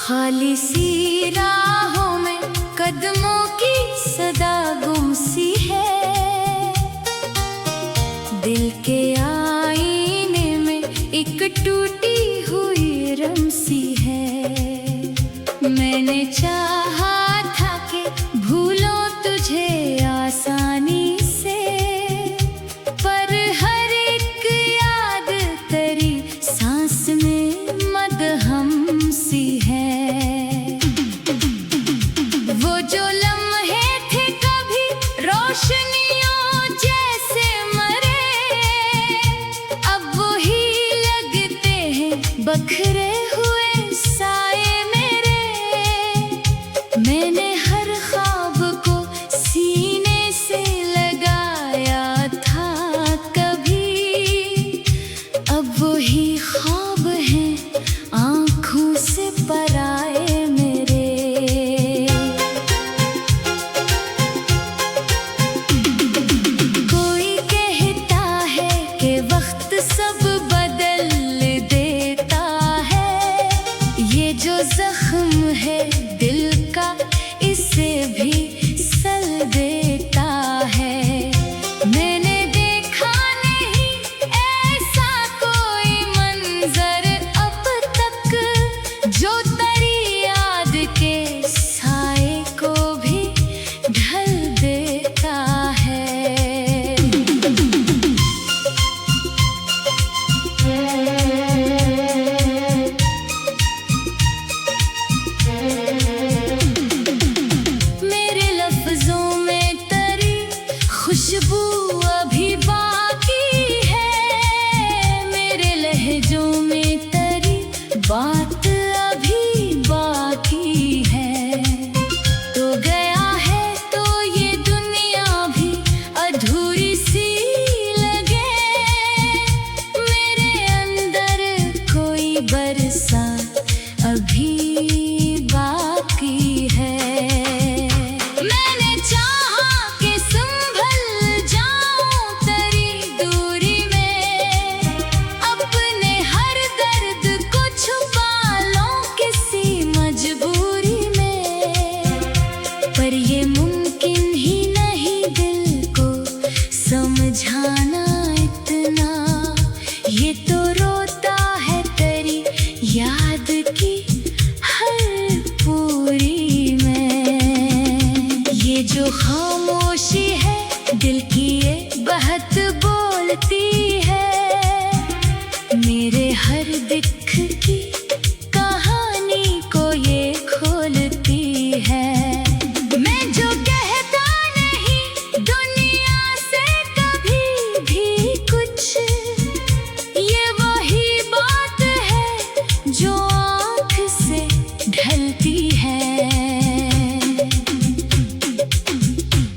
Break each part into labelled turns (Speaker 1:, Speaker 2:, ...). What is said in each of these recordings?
Speaker 1: खाली सी राहों में कदमों की सदा गुम सी है। दिल के आईने में एक टूटी हुई रम सी है। मैंने चाहा था कि भूलो तुझे आसानी से, पर हर एक याद तेरी सांस में मदहम सी है। वो जो लम्हे थे कभी रोशनियों जैसे मरे, अब वो ही लगते हैं बखरे हुए साए मेरे। मैंने हर ख्वाब को सीने से लगाया था कभी, अब वो ही ख्वाब हैं आँखों से पराए मेरे। कोई कहता है कि वक्त सब बदल देता है, ये जो जख्म है दिल का इसे भी सल देता है। मैंने देखा नहीं ऐसा कोई मंजर अब तक, जो तेरी याद के साए को भी ढल देता है। मेरे लफ्जों में तेरी खुशबू अभी बाकी है, मेरे लहजों में तेरी बात अभी बाकी है। तो गया है तो ये दुनिया भी अधूरी सी लगे, मेरे अंदर कोई बरसात अभी बाकी है। मैंने चाहा कि संभल जाऊं तेरी दूरी में, अपने हर दर्द को छुपा लूं किसी मजबूरी में, पर ये मुमकिन ही नहीं दिल को समझाना इतना। ये तो रोता है तेरी याद की हर पूरी में। ये जो खामोशी है दिल की ये बहत बोलती है, मेरे हर दुख की कहानी को ये खोलती है। मैं जो कहता नहीं दुनिया से कभी भी कुछ, ये वही बात है जो आँख से ढलती है।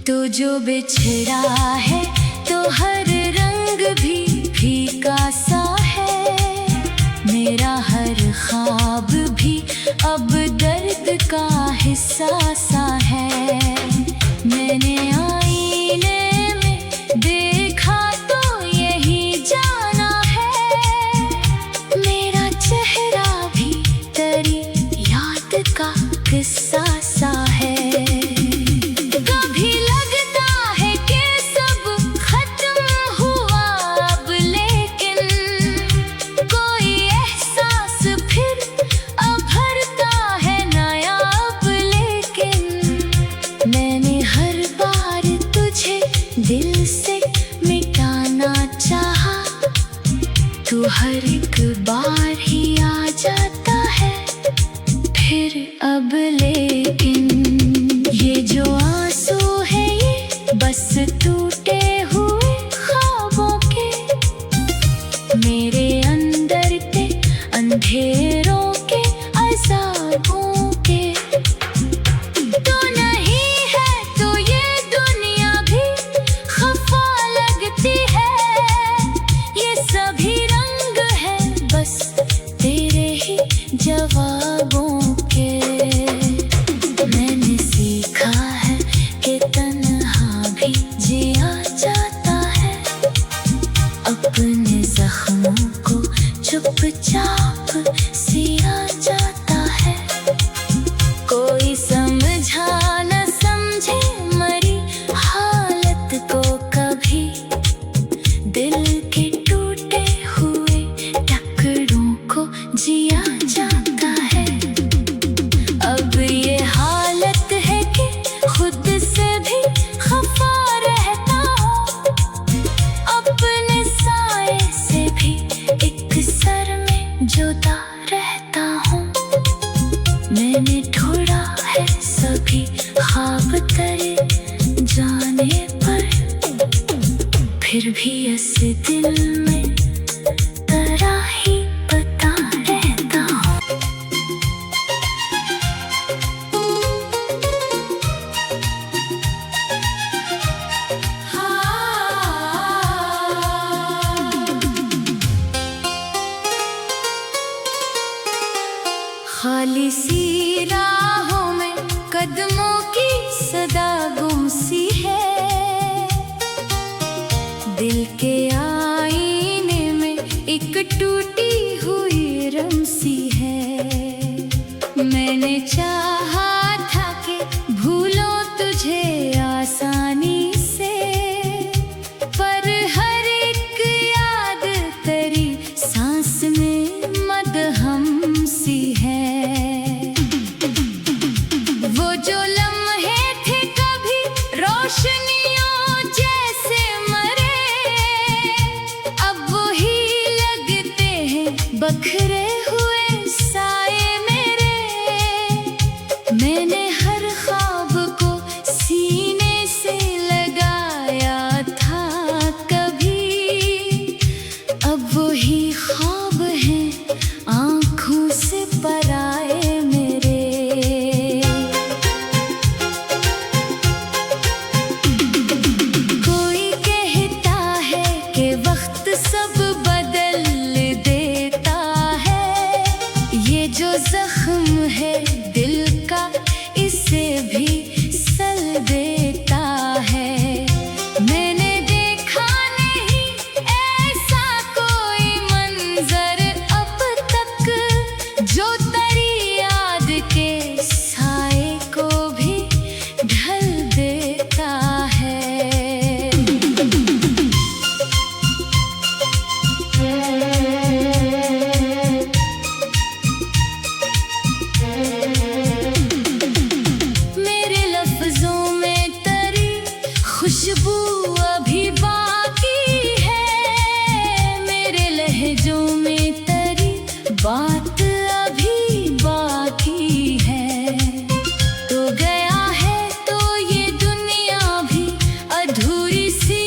Speaker 1: तो जो बिछड़ा है तो हर रंग भी फीका सा है, मेरा हर ख्वाब भी अब दर्द का हिस्सा सा है। मैंने आईने में देखा तो यही जाना है, मेरा चेहरा भी तेरी याद का किस्सा सा है। कभी लगता है कि सब खत्म हुआ अब, लेकिन कोई एहसास फिर उभरता है नया अब। लेकिन मैंने हर बार तुझे दिल से मिटाना चाहा, तू हर एक बार ही आ जाता है फिर अब ले मैंने ढूंढा है सभी ख्वाब तेरे जाने पर, फिर भी इस दिल में तेरा ही पता रहता हूँ। खाली सी राहों में कदमों की सदा गुम सी है, दिल के आईने में एक टूटी हुई रम सी है। मैंने चाहा था कि भूलो तुझे आसानी से, पर हर एक याद तेरी सांस में मदहम सी है। वो जो लम्हे थे कभी रोशनियों जैसे मरे, अब वही लगते हैं बखरे हुए साए मेरे। मैंने हर ख्वाब को सीने से लगाया था कभी, अब वही ख्वाब हैं आँखों से पराए मेरे। कोई कहता है कि वक्त सब बदल देता है, ये जो जख्म है दिल का इसे भी सल देता है। मैंने देखा नहीं ऐसा कोई मंजर अब तक, जो तेरी याद के साए को भी ढल देता है। मेरे लफ्जों में तेरी खुशबू अभी बाकी है, मेरे लहजों में तेरी बात अभी बाकी है। तो गया है तो ये दुनिया भी अधूरी सी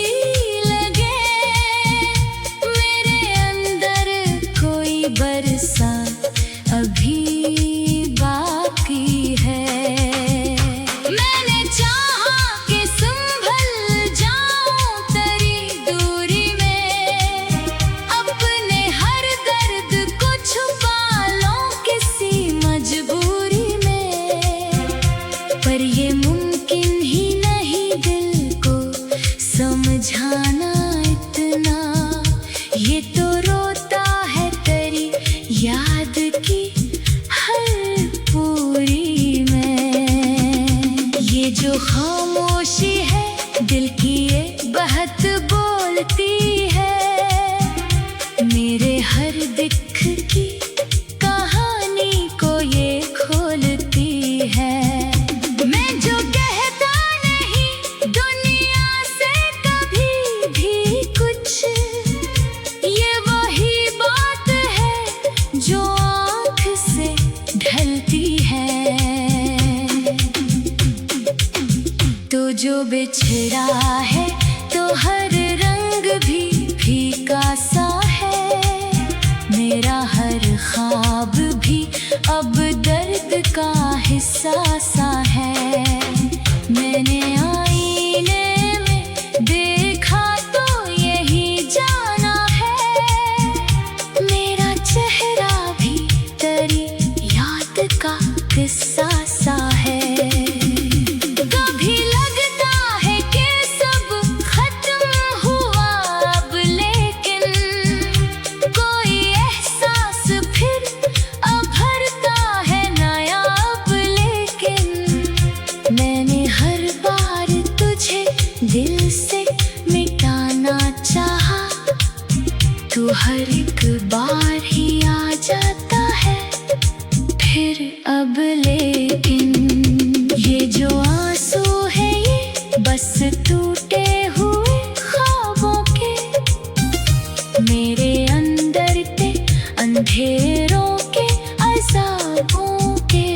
Speaker 1: लगे, मेरे अंदर कोई बरसात अभी बाकी है। मैंने चाहा कि संभल जाऊं तेरी दूरी में, अपने हर दर्द को छुपा लूं किसी मजबूरी में, पर ये मुमकिन ही नहीं दिल को समझाना इतना। ये तो रोता है तेरी याद की हर पूरी में। ये जो खामोशी है दिल की ये बहत बोलती है, मेरे हर दिख की कहानी को ये खोलती है। मैं जो कहता नहीं दुनिया से कभी भी कुछ, ये वही बात है जो आँख से ढलती है। तो जो बिछड़ा है तो हर रंग भी फीका सा है, मेरा हर ख्वाब भी अब दर्द का हिस्सा सा है। मैंने आईने में देखा तो यही जाना है, मेरा चेहरा भी तेरी याद का किस्सा सा है। कभी लगता है कि सब खत्म हुआ अब, लेकिन कोई एहसास फिर अभरता है नया अब। लेकिन मैंने हर बार तुझे दिल से मिटाना चाहा, तू हर एक बार ही आ जाता है फिर अब। लेकिन ये जो आंसू है ये बस टूटे हुए ख्वाबों के, मेरे अंदर के अंधेरों के अज़ाबों के।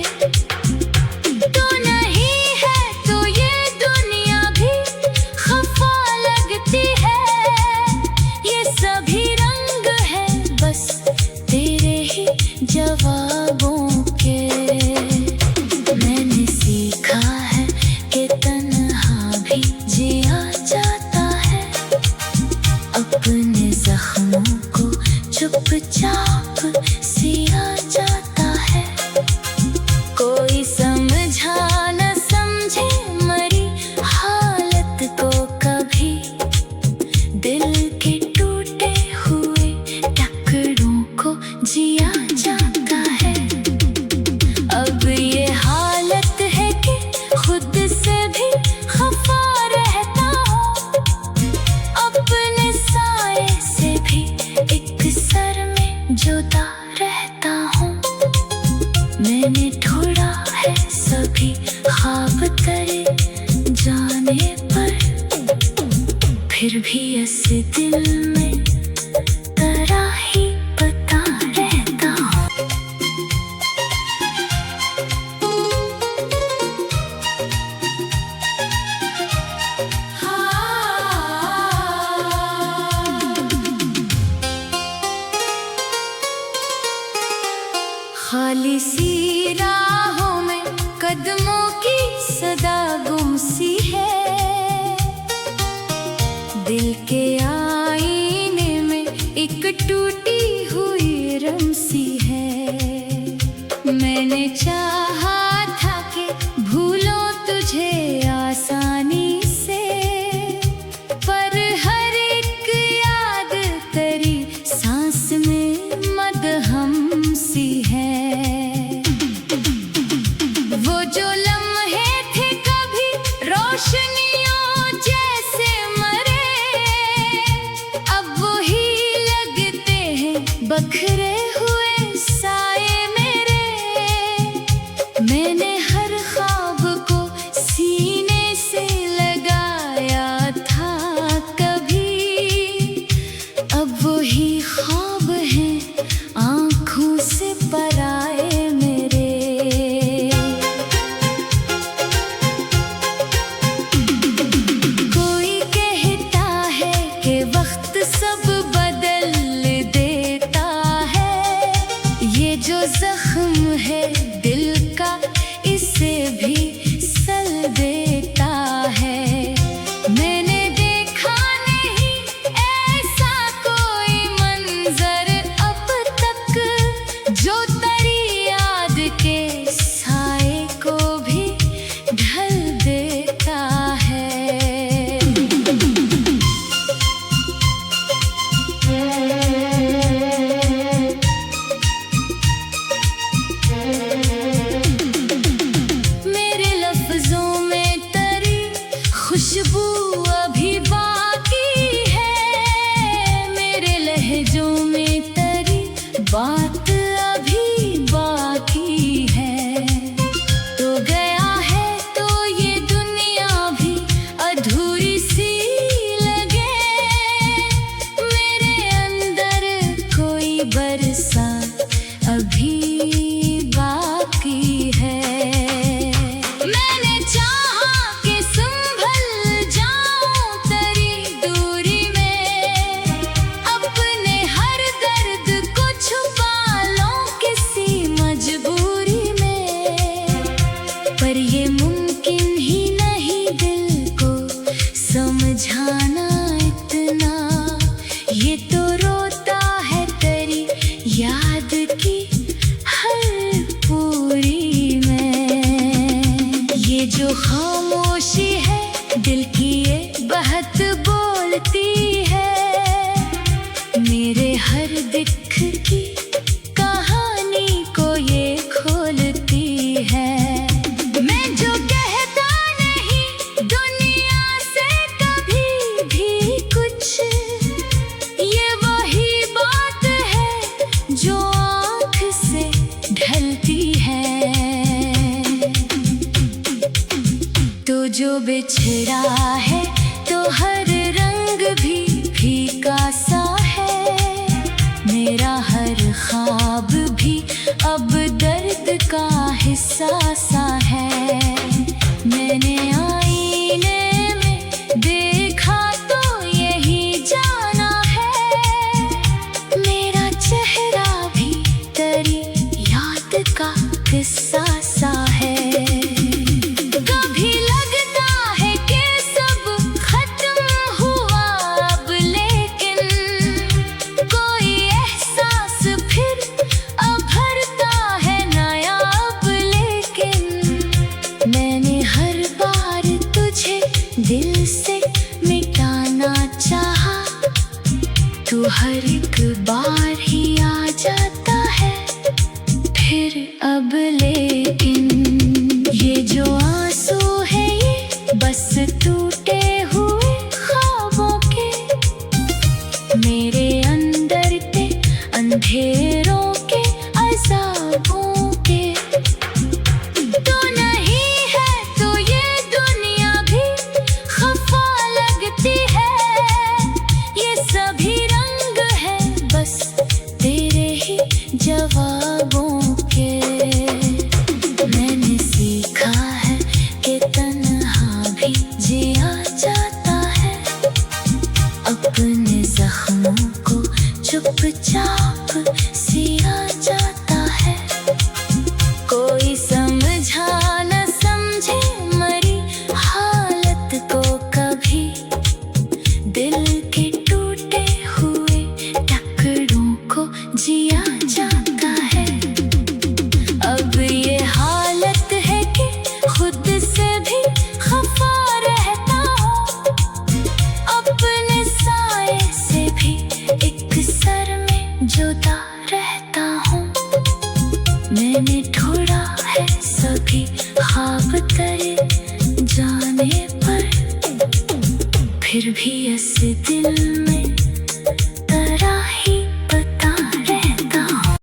Speaker 1: मैंने ढूंढा है सभी ख्वाब तेरे जाने पर, फिर भी ऐसे दिल में तेरा ही पता रहता हूँ। खाली सी राहों में कदमों की सदा गुम सी है, दिल के आईने में एक टूटी हुई रम सी है। मैंने चाहा था कि भूलो तुझे आसानी से, पर हर एक याद तेरी सांस में मदहम सी है। वो जो लम्हे थे कभी रोशनियों जैसे मरे, अब वही लगते हैं बखरे हुए साए मेरे। मैंने हर ख्वाब को सीने से लगाया था कभी, अब वही ख्वाब हैं आँखों से पराए मेरे। कोई कहता है कि वक्त सब बदल देता है, ये जो जख्म है दिल का इसे भी सल देता है। मैंने देखा नहीं ऐसा कोई मंजर अब तक, जो तेरी याद के साए को भी ढल देता है। मेरे लफ्जों में तेरी खुशबू अभी बाकी है, मेरे लहजों में तेरी बात अभी बाकी है। तो गया है तो ये दुनिया भी अधूरी सी लगे, मेरे अंदर कोई बरसात अभी बाकी है। मैंने चाहा कि संभल जाऊं तेरी दूरी में, अपने हर दर्द को छुपा लूं किसी मजबूरी में, पर ये मुमकिन ही नहीं दिल को समझाना इतना। ये तो रोता है तेरी याद की हर पूरी में। ये जो खामोशी है दिल की ये बहत बोलती है, मेरे हर दिख की कहानी को ये खोलती है। मैं जो कहता नहीं दुनिया से कभी भी कुछ, ये वही बात है जो आँख से ढलती है। तो जो बिछड़ा है तो हर रंग भी फीका सा है, मेरा हर ख्वाब भी अब दर्द का हिस्सा सा है। मैंने आईने में देखा तो यही जाना है, मेरा चेहरा भी तेरी याद का किस्सा सा है। कभी लगता है कि सब खत्म हुआ अब, लेकिन कोई एहसास फिर अभरता है नया अब। लेकिन मैंने हर बार तुझे दिल से मिटाना चाहा, तू हर एक बार ही आ जाता है फिर अब। लेकिन ये जो आंसू है ये बस टूटे हुए ख्वाबों के, मेरे अंदर के अंधेरों के अज़ाबों के। मैंने ढूंढा है सभी ख्वाब तेरे जाने पर, फिर भी ऐसे दिल में